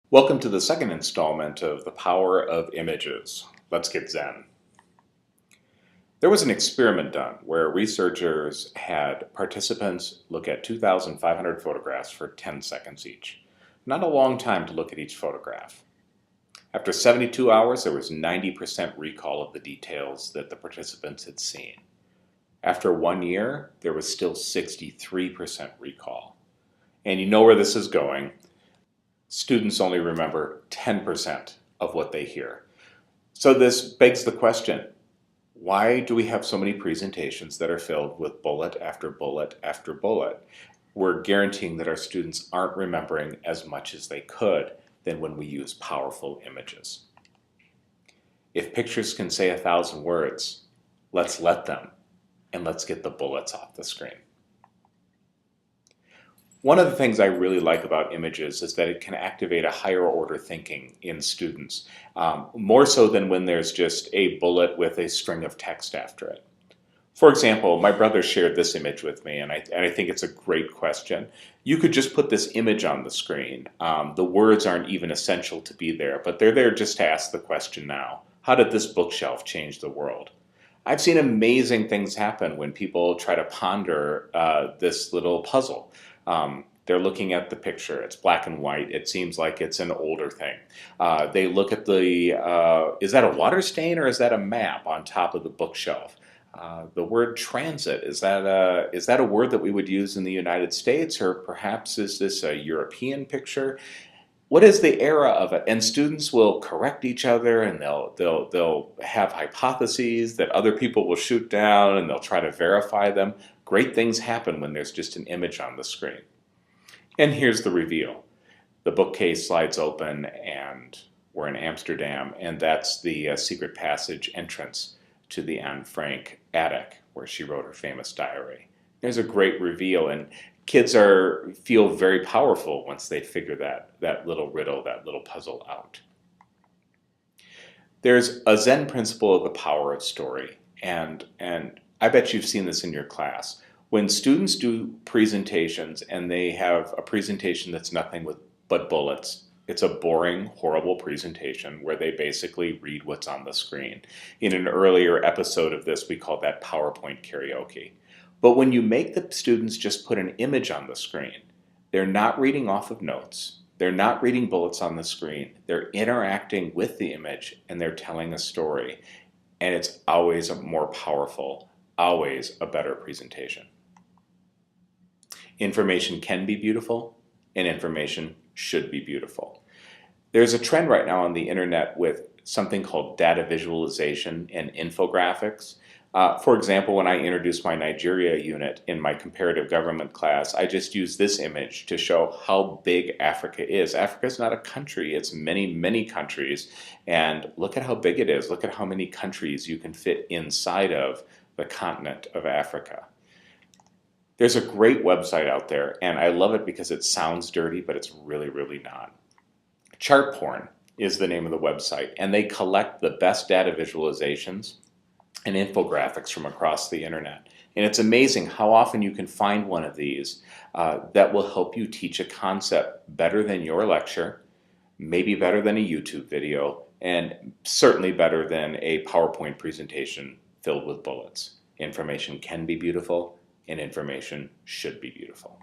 Welcome to the second installment of The Power of Images. Let's get Zen. There was an experiment done where researchers had participants look at 2,500 photographs for 10 seconds each. Not a long time to look at each photograph. After 72 hours, there was 90% recall of the details that the participants had seen. After 1 year, there was still 63% recall. And you know where this is going. Students only remember 10% of what they hear. So this begs the question, why do we have so many presentations that are filled with bullet after bullet after bullet? We're guaranteeing that our students aren't remembering as much as they could than when we use powerful images. If pictures can say 1,000 words, let's let them, and let's get the bullets off the screen. One of the things I really like about images is that it can activate a higher order thinking in students, more so than when there's just a bullet with a string of text after it. For example, my brother shared this image with me, and I think it's a great question. You could just put this image on the screen. The words aren't even essential to be there, but they're there just to ask the question now. How did this bookshelf change the world? I've seen amazing things happen when people try to ponder this little puzzle. They're looking at the picture. It's black and white. It seems like it's an older thing. They look at is that a water stain or is that a map on top of the bookshelf? The word transit, is that a word that we would use in the United States, or perhaps is this a European picture? What is the era of it? And students will correct each other, and they'll have hypotheses that other people will shoot down, and they'll try to verify them. Great things happen when there's just an image on the screen. And here's the reveal. The bookcase slides open, and we're in Amsterdam, and that's the secret passage entrance to the Anne Frank attic where she wrote her famous diary. There's a great reveal, and kids feel very powerful once they figure that little riddle, that little puzzle out. There's a Zen principle of the power of story, and I bet you've seen this in your class. When students do presentations and they have a presentation that's nothing but bullets, it's a boring, horrible presentation where they basically read what's on the screen. In an earlier episode of this, we called that PowerPoint karaoke. But when you make the students just put an image on the screen, they're not reading off of notes. They're not reading bullets on the screen. They're interacting with the image, and they're telling a story. And it's always a more powerful, always a better presentation. Information can be beautiful, and information should be beautiful. There's a trend right now on the internet with something called data visualization and infographics. For example, when I introduced my Nigeria unit in my comparative government class, I just used this image to show how big Africa is. Africa is not a country, it's many, many countries. And look at how big it is. Look at how many countries you can fit inside of the continent of Africa. There's a great website out there, and I love it because it sounds dirty, but it's really, really not. Chart Porn is the name of the website, and they collect the best data visualizations and infographics from across the internet. And it's amazing how often you can find one of these that will help you teach a concept better than your lecture, maybe better than a YouTube video, and certainly better than a PowerPoint presentation filled with bullets. Information can be beautiful, and information should be beautiful.